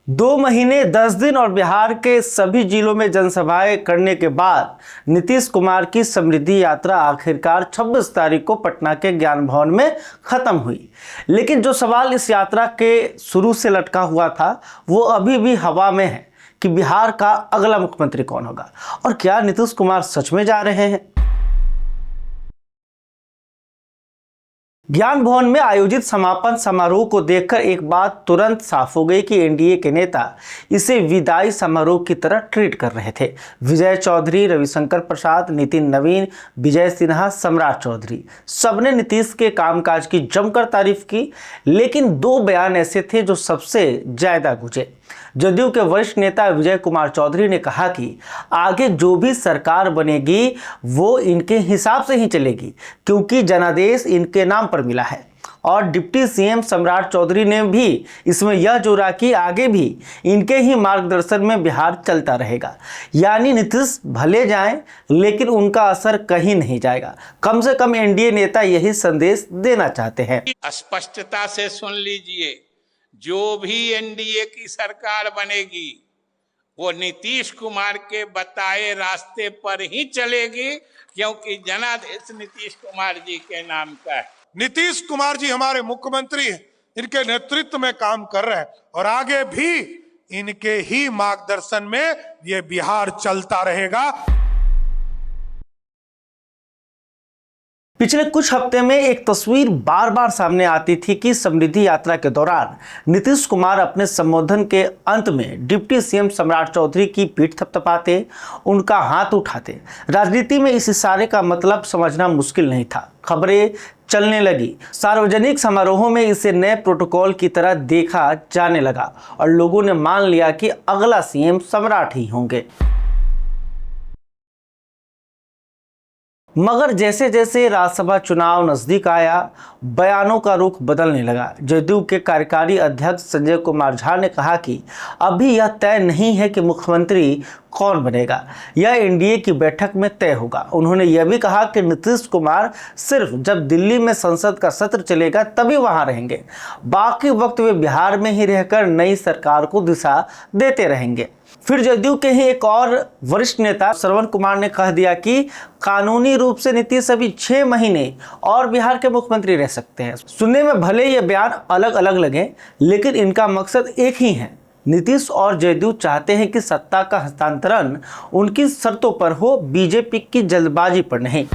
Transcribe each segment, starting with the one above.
2 महीने 10 दिन और बिहार के सभी जिलों में जनसभाएं करने के बाद नीतीश कुमार की समृद्धि यात्रा आखिरकार 26 तारीख को पटना के ज्ञान भवन में खत्म हुई। लेकिन जो सवाल इस यात्रा के शुरू से लटका हुआ था वो अभी भी हवा में है कि बिहार का अगला मुख्यमंत्री कौन होगा और क्या नीतीश कुमार सच में जा रहे हैं। ज्ञान भवन में आयोजित समापन समारोह को देखकर एक बात तुरंत साफ हो गई कि एनडीए के नेता इसे विदाई समारोह की तरह ट्रीट कर रहे थे। विजय चौधरी, रविशंकर प्रसाद, नितिन नवीन, विजय सिन्हा, सम्राट चौधरी सबने नीतीश के कामकाज की जमकर तारीफ की। लेकिन 2 बयान ऐसे थे जो सबसे ज्यादा गूंजे। जदयू के वरिष्ठ नेता विजय कुमार चौधरी ने कहा कि आगे जो भी सरकार बनेगी वो इनके हिसाब से ही चलेगी क्योंकि जनादेश इनके नाम पर मिला है। और डिप्टी सीएम सम्राट चौधरी ने भी इसमें यह जोड़ा कि आगे भी इनके ही मार्गदर्शन में बिहार चलता रहेगा। यानी नीतीश भले जाएं लेकिन उनका असर कहीं नहीं जाएगा। कम से कम एनडीए नेता यही संदेश देना चाहते हैं। स्पष्टता से सुन लीजिए, जो भी एनडीए की सरकार बनेगी वो नीतीश कुमार के बताए रास्ते पर ही चलेगी क्योंकि जनादेश नीतीश कुमार जी के नाम का है। नीतीश कुमार जी हमारे मुख्यमंत्री हैं, इनके नेतृत्व में काम कर रहे हैं और आगे भी इनके ही मार्गदर्शन में ये बिहार चलता रहेगा। पिछले कुछ हफ्ते में एक तस्वीर बार बार सामने आती थी कि समृद्धि यात्रा के दौरान नीतीश कुमार अपने संबोधन के अंत में डिप्टी सीएम सम्राट चौधरी की पीठ थपथपाते, उनका हाथ उठाते। राजनीति में इस इशारे का मतलब समझना मुश्किल नहीं था। खबरें चलने लगी, सार्वजनिक समारोहों में इसे नए प्रोटोकॉल की तरह देखा जाने लगा और लोगों ने मान लिया कि अगला सीएम सम्राट ही होंगे। मगर जैसे जैसे राज्यसभा चुनाव नजदीक आया, बयानों का रुख बदलने लगा। जदयू के कार्यकारी अध्यक्ष संजय कुमार झा ने कहा कि अभी यह तय नहीं है कि मुख्यमंत्री कौन बनेगा, यह एनडीए की बैठक में तय होगा। उन्होंने यह भी कहा कि नीतीश कुमार सिर्फ जब दिल्ली में संसद का सत्र चलेगा तभी वहां रहेंगे, बाकी वक्त वे बिहार में ही रहकर नई सरकार को दिशा देते रहेंगे। फिर जदयू के ही एक और वरिष्ठ नेता श्रवण कुमार ने कह दिया कि कानूनी रूप से नीतीश अभी 6 महीने और बिहार के मुख्यमंत्री रह सकते हैं। सुनने में भले ये बयान अलग अलग लगे लेकिन इनका मकसद एक ही है। नीतीश और जदयू चाहते हैं कि सत्ता का हस्तांतरण उनकी शर्तों पर हो, बीजेपी की जल्दबाजी पर नहीं।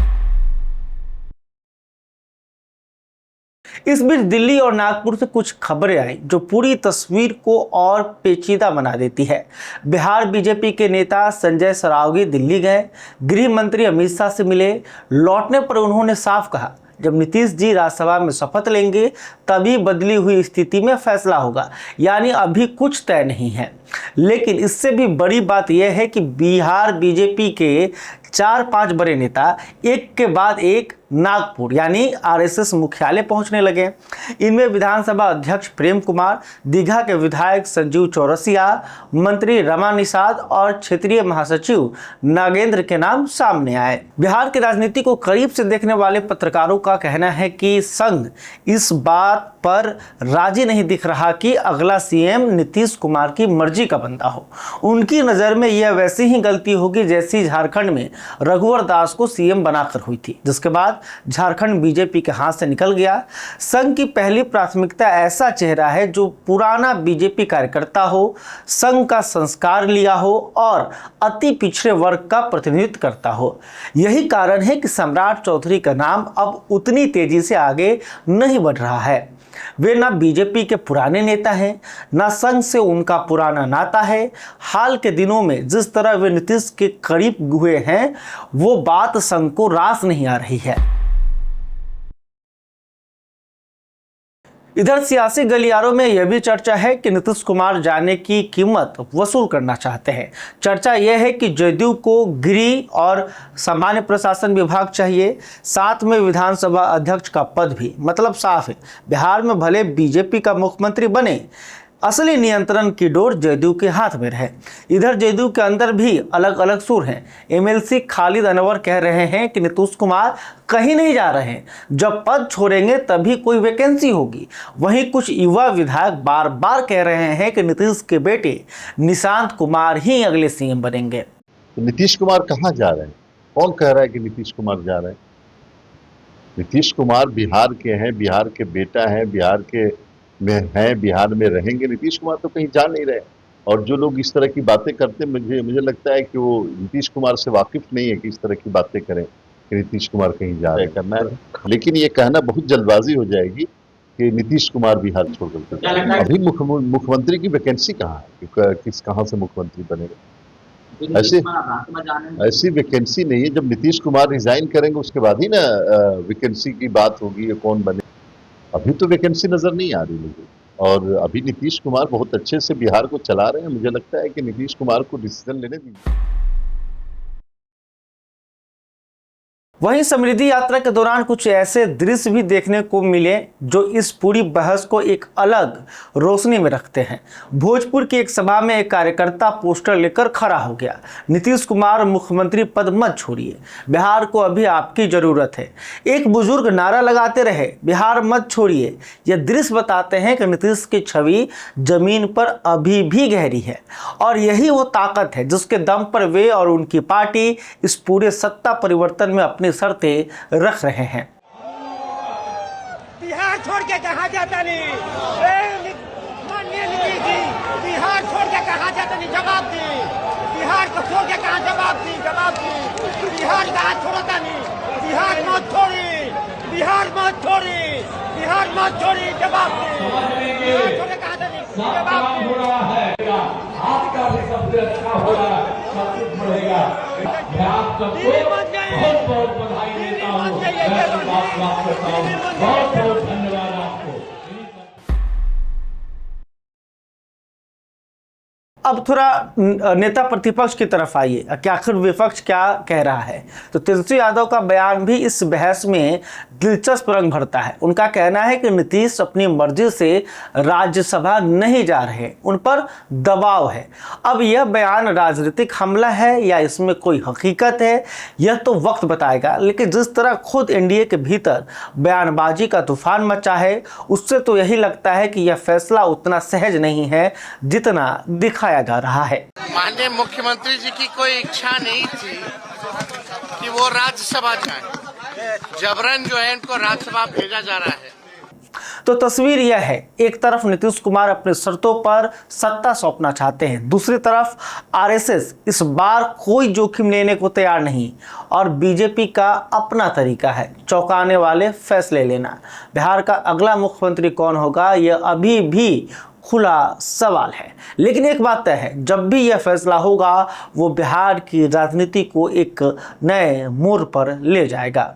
इस बीच दिल्ली और नागपुर से कुछ खबरें आई जो पूरी तस्वीर को और पेचीदा बना देती है। बिहार बीजेपी के नेता संजय सरावगी दिल्ली गए, गृह मंत्री अमित शाह से मिले। लौटने पर उन्होंने साफ कहा जब नीतीश जी राज्यसभा में शपथ लेंगे तभी बदली हुई स्थिति में फैसला होगा, यानी अभी कुछ तय नहीं है। लेकिन इससे भी बड़ी बात यह है कि बिहार बीजेपी के 4-5 बड़े नेता एक के बाद एक नागपुर यानी आरएसएस मुख्यालय पहुंचने लगे। इनमें विधानसभा अध्यक्ष प्रेम कुमार, दीघा के विधायक संजीव चौरसिया, मंत्री रमा निषाद और क्षेत्रीय महासचिव नागेंद्र के नाम सामने आए। बिहार की राजनीति को करीब से देखने वाले पत्रकारों का कहना है कि संघ इस बात पर राजी नहीं दिख रहा कि अगला सीएम नीतीश कुमार की मर्जी का बंदा हो। उनकी नजर में यह वैसी ही गलती होगी जैसी झारखंड में रघुवर दास को सीएम बनाकर हुई थी, जिसके बाद झारखंड बीजेपी के हाथ से निकल गया। संघ की पहली प्राथमिकता ऐसा चेहरा है जो पुराना बीजेपी कार्यकर्ता हो, संघ का संस्कार लिया हो और अति पिछड़े वर्ग का प्रतिनिधित्व करता हो। यही कारण है कि सम्राट चौधरी का नाम अब उतनी तेजी से आगे नहीं बढ़ रहा है। वे ना बीजेपी के पुराने नेता हैं, ना संघ से उनका पुराना नाता है। हाल के दिनों में जिस तरह वे नीतीश के करीब हुए हैं वो बात संघ को रास नहीं आ रही है। इधर सियासी गलियारों में यह भी चर्चा है कि नीतीश कुमार जाने की कीमत वसूल करना चाहते हैं। चर्चा यह है कि जदयू को गृह और सामान्य प्रशासन विभाग चाहिए, साथ में विधानसभा अध्यक्ष का पद भी। मतलब साफ है, बिहार में भले बीजेपी का मुख्यमंत्री बने, असली नियंत्रण की डोर जदयू के हाथ में रहे। इधर जदयू के अंदर भी अलग अलग सुर हैं। एमएलसी खालिद अनवर कह रहे हैं कि नीतीश कुमार कहीं नहीं जा रहे हैं, जब पद छोड़ेंगे तभी कोई वैकेंसी होगी। वहीं कुछ युवा विधायक बार बार कह रहे हैं कि नीतीश के बेटे निशांत कुमार ही अगले सीएम बनेंगे। तो नीतीश कुमार कहाँ जा रहे हैं? कौन कह रहा है कि नीतीश कुमार जा रहे हैं? नीतीश कुमार बिहार के हैं, बिहार के बेटा हैं, बिहार के में हैं, बिहार में रहेंगे। नीतीश कुमार तो कहीं जा नहीं रहे। और जो लोग इस तरह की बातें करते हैं, मुझे लगता है कि वो नीतीश कुमार से वाकिफ नहीं है कि इस तरह की बातें करें कि नीतीश कुमार कहीं जा रहे हैं। करना है, लेकिन ये कहना बहुत जल्दबाजी हो जाएगी कि नीतीश कुमार बिहार छोड़ करके। अभी मुख्यमंत्री की वैकेंसी कहाँ है? कहाँ से मुख्यमंत्री बनेगा? ऐसी वैकेंसी नहीं है। जब नीतीश कुमार रिजाइन करेंगे उसके बाद ही ना वैकेंसी की बात होगी या कौन बने। अभी तो वैकेंसी नजर नहीं आ रही मुझे। और अभी नीतीश कुमार बहुत अच्छे से बिहार को चला रहे हैं। मुझे लगता है कि नीतीश कुमार को डिसीजन लेने दीजिए। वहीं समृद्धि यात्रा के दौरान कुछ ऐसे दृश्य भी देखने को मिले जो इस पूरी बहस को एक अलग रोशनी में रखते हैं। भोजपुर की एक सभा में एक कार्यकर्ता पोस्टर लेकर खड़ा हो गया, नीतीश कुमार मुख्यमंत्री पद मत छोड़िए, बिहार को अभी आपकी जरूरत है। एक बुजुर्ग नारा लगाते रहे, बिहार मत छोड़िए। यह दृश्य बताते हैं कि नीतीश की छवि जमीन पर अभी भी गहरी है और यही वो ताकत है जिसके दम पर वे और उनकी पार्टी इस पूरे सत्ता परिवर्तन में अपनी शर्तें रख रहे हैं। बिहार छोड़ के कहां जाता नहीं, माननीय नीतीश जी, बिहार छोड़ के कहां जाता नहीं, जवाब दी। बिहार को छोड़ के कहां जवाब दी, जवाब दी। बिहार कहां छोड़ता नहीं, बिहार मत छोड़ी, बिहार मत छोड़ी, बिहार मत छोड़ी, जवाब दी। बिहार छोड़ के कहां जाता नहीं, जवाब दी। आपका भी सबसे अच्छा होगा, सब कुछ बढ़ेगा। आप सबको बहुत बहुत बधाई देता हूँ। बहुत बहुत धन्यवाद आपको। अब थोड़ा नेता प्रतिपक्ष की तरफ आइए कि आखिर विपक्ष क्या कह रहा है। तो तेजस्वी यादव का बयान भी इस बहस में दिलचस्प रंग भरता है। उनका कहना है कि नीतीश अपनी मर्जी से राज्यसभा नहीं जा रहे, उन पर दबाव है। अब यह बयान राजनीतिक हमला है या इसमें कोई हकीकत है, यह तो वक्त बताएगा। लेकिन जिस तरह खुद एनडीए के भीतर बयानबाजी का तूफान मचा है, उससे तो यही लगता है कि यह फैसला उतना सहज नहीं है जितना दिखाया जा रहा है। माननीय मुख्यमंत्री जी की कोई इच्छा नहीं थी कि वो राज्यसभा जाए, जबरन जो है इनको राज्यसभा भेजा जा रहा है। तो तस्वीर यह है, एक तरफ नीतीश कुमार अपने शर्तों पर सत्ता सौंपना चाहते हैं, दूसरी तरफ आरएसएस इस बार कोई जोखिम लेने को तैयार नहीं और बीजेपी का अपना तरीका है चौंकाने वाले फैसले लेना। बिहार का अगला मुख्यमंत्री कौन होगा, यह अभी भी खुला सवाल है। लेकिन एक बात तय है, जब भी यह फैसला होगा वो बिहार की राजनीति को एक नए मोड़ पर ले जाएगा।